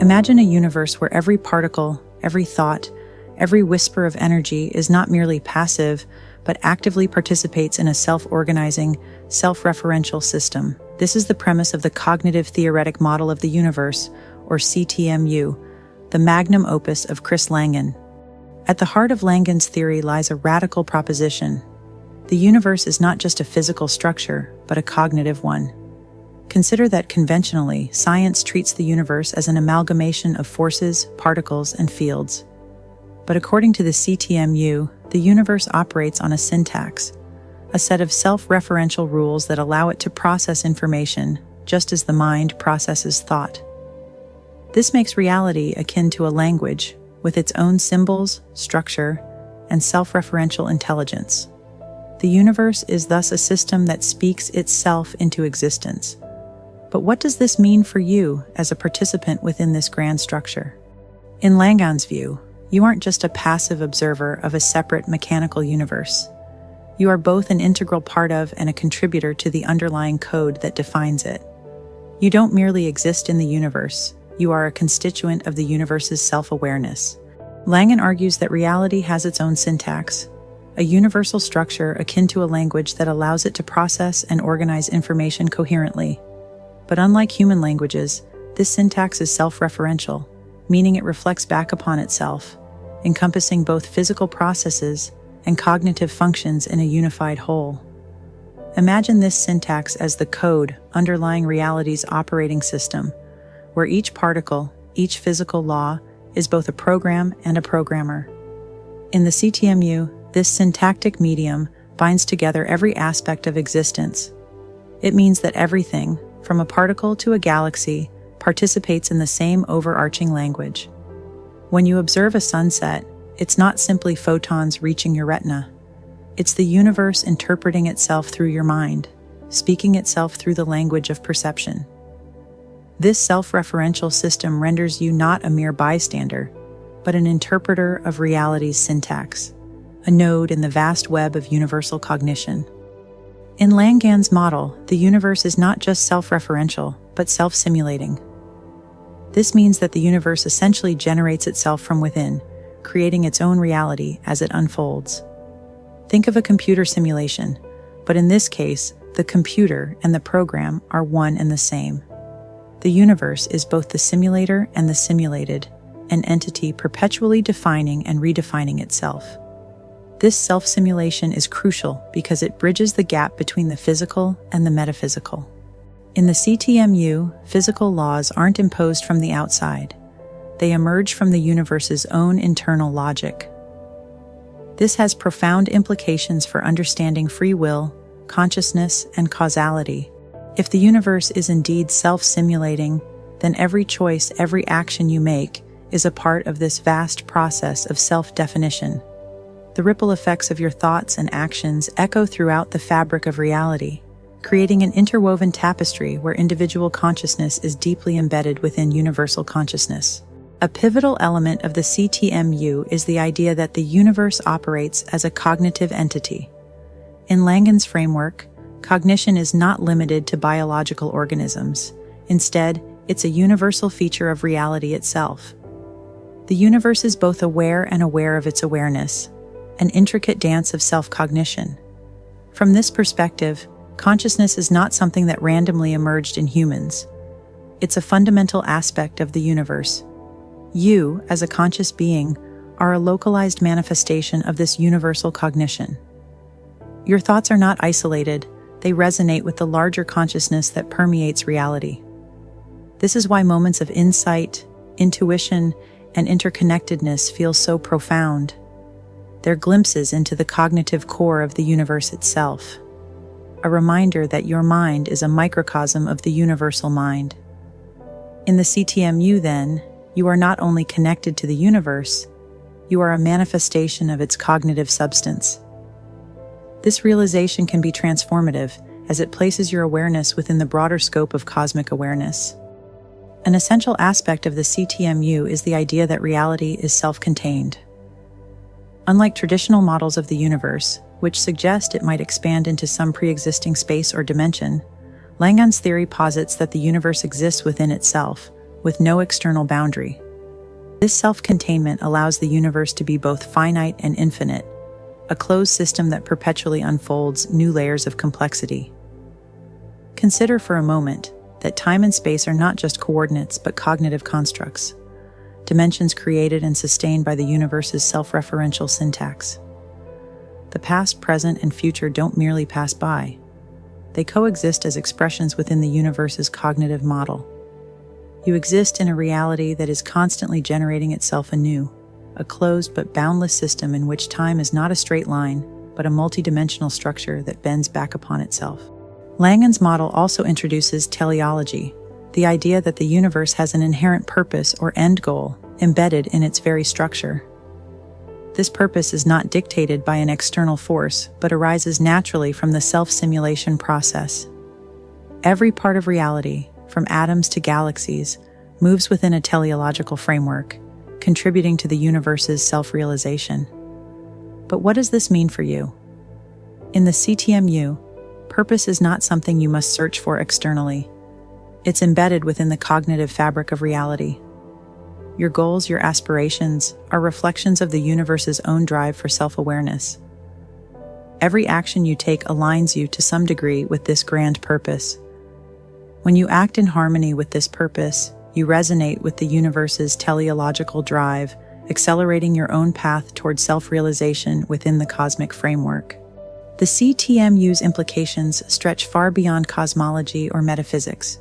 Imagine a universe where every particle, every thought, every whisper of energy is not merely passive, but actively participates in a self-organizing, self-referential system. This is the premise of the Cognitive-Theoretic model of the universe, or CTMU, the magnum opus of Chris Langan. At the heart of Langan's theory lies a radical proposition. The universe is not just a physical structure, but a cognitive one. Consider that conventionally, science treats the universe as an amalgamation of forces, particles, and fields. But according to the CTMU, the universe operates on a syntax, a set of self-referential rules that allow it to process information, just as the mind processes thought. This makes reality akin to a language, with its own symbols, structure, and self-referential intelligence. The universe is thus a system that speaks itself into existence. But what does this mean for you as a participant within this grand structure? In Langan's view, you aren't just a passive observer of a separate mechanical universe. You are both an integral part of and a contributor to the underlying code that defines it. You don't merely exist in the universe, you are a constituent of the universe's self-awareness. Langan argues that reality has its own syntax, a universal structure akin to a language that allows it to process and organize information coherently. But unlike human languages, this syntax is self-referential, meaning it reflects back upon itself, encompassing both physical processes and cognitive functions in a unified whole. Imagine this syntax as the code underlying reality's operating system, where each particle, each physical law, is both a program and a programmer. In the CTMU, this syntactic medium binds together every aspect of existence. It means that everything, from a particle to a galaxy, participates in the same overarching language. When you observe a sunset, it's not simply photons reaching your retina. It's the universe interpreting itself through your mind, speaking itself through the language of perception. This self-referential system renders you not a mere bystander, but an interpreter of reality's syntax, a node in the vast web of universal cognition. In Langan's model, the universe is not just self-referential, but self-simulating. This means that the universe essentially generates itself from within, creating its own reality as it unfolds. Think of a computer simulation, but in this case, the computer and the program are one and the same. The universe is both the simulator and the simulated, an entity perpetually defining and redefining itself. This self-simulation is crucial because it bridges the gap between the physical and the metaphysical. In the CTMU, physical laws aren't imposed from the outside. They emerge from the universe's own internal logic. This has profound implications for understanding free will, consciousness, and causality. If the universe is indeed self-simulating, then every choice, every action you make is a part of this vast process of self-definition. The ripple effects of your thoughts and actions echo throughout the fabric of reality, creating an interwoven tapestry where individual consciousness is deeply embedded within universal consciousness. A pivotal element of the CTMU is the idea that the universe operates as a cognitive entity. In Langan's framework, cognition is not limited to biological organisms. Instead, it's a universal feature of reality itself. The universe is both aware and aware of its awareness, an intricate dance of self-cognition. From this perspective, consciousness is not something that randomly emerged in humans. It's a fundamental aspect of the universe. You, as a conscious being, are a localized manifestation of this universal cognition. Your thoughts are not isolated, they resonate with the larger consciousness that permeates reality. This is why moments of insight, intuition, and interconnectedness feel so profound. They're glimpses into the cognitive core of the universe itself, a reminder that your mind is a microcosm of the universal mind. In the CTMU, then, you are not only connected to the universe, you are a manifestation of its cognitive substance. This realization can be transformative as it places your awareness within the broader scope of cosmic awareness. An essential aspect of the CTMU is the idea that reality is self-contained. Unlike traditional models of the universe, which suggest it might expand into some pre-existing space or dimension, Langan's theory posits that the universe exists within itself, with no external boundary. This self-containment allows the universe to be both finite and infinite, a closed system that perpetually unfolds new layers of complexity. Consider for a moment that time and space are not just coordinates but cognitive constructs, dimensions created and sustained by the universe's self-referential syntax. The past, present, and future don't merely pass by. They coexist as expressions within the universe's cognitive model. You exist in a reality that is constantly generating itself anew, a closed but boundless system in which time is not a straight line, but a multidimensional structure that bends back upon itself. Langan's model also introduces teleology, the idea that the universe has an inherent purpose or end goal embedded in its very structure. This purpose is not dictated by an external force, but arises naturally from the self-simulation process. Every part of reality, from atoms to galaxies, moves within a teleological framework, contributing to the universe's self-realization. But what does this mean for you? In the CTMU, purpose is not something you must search for externally. It's embedded within the cognitive fabric of reality. Your goals, your aspirations, are reflections of the universe's own drive for self-awareness. Every action you take aligns you to some degree with this grand purpose. When you act in harmony with this purpose, you resonate with the universe's teleological drive, accelerating your own path toward self-realization within the cosmic framework. The CTMU's implications stretch far beyond cosmology or metaphysics.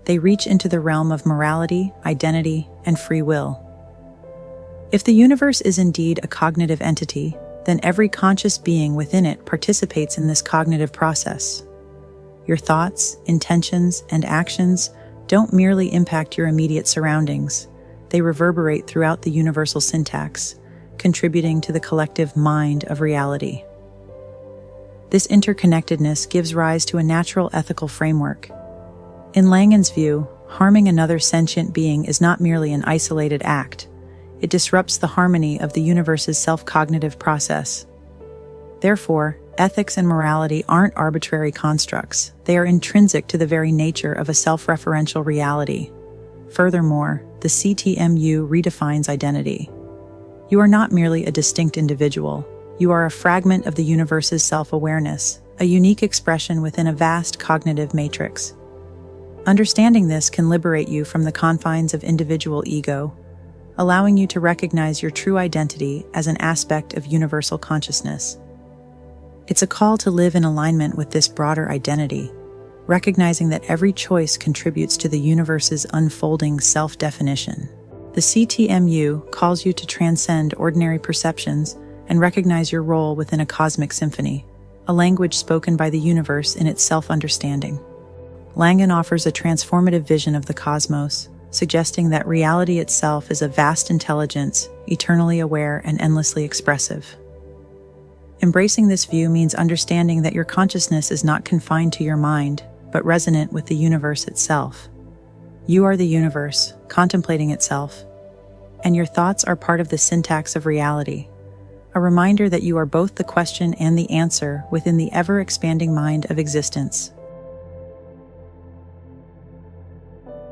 They reach into the realm of morality, identity, and free will. If the universe is indeed a cognitive entity, then every conscious being within it participates in this cognitive process. Your thoughts, intentions, and actions don't merely impact your immediate surroundings. They reverberate throughout the universal syntax, contributing to the collective mind of reality. This interconnectedness gives rise to a natural ethical framework. In Langan's view, harming another sentient being is not merely an isolated act. It disrupts the harmony of the universe's self-cognitive process. Therefore, ethics and morality aren't arbitrary constructs. They are intrinsic to the very nature of a self-referential reality. Furthermore, the CTMU redefines identity. You are not merely a distinct individual. You are a fragment of the universe's self-awareness, a unique expression within a vast cognitive matrix. Understanding this can liberate you from the confines of individual ego, allowing you to recognize your true identity as an aspect of universal consciousness. It's a call to live in alignment with this broader identity, recognizing that every choice contributes to the universe's unfolding self-definition. The CTMU calls you to transcend ordinary perceptions and recognize your role within a cosmic symphony, a language spoken by the universe in its self-understanding. Langan offers a transformative vision of the cosmos, suggesting that reality itself is a vast intelligence, eternally aware and endlessly expressive. Embracing this view means understanding that your consciousness is not confined to your mind, but resonant with the universe itself. You are the universe, contemplating itself, and your thoughts are part of the syntax of reality, a reminder that you are both the question and the answer within the ever-expanding mind of existence.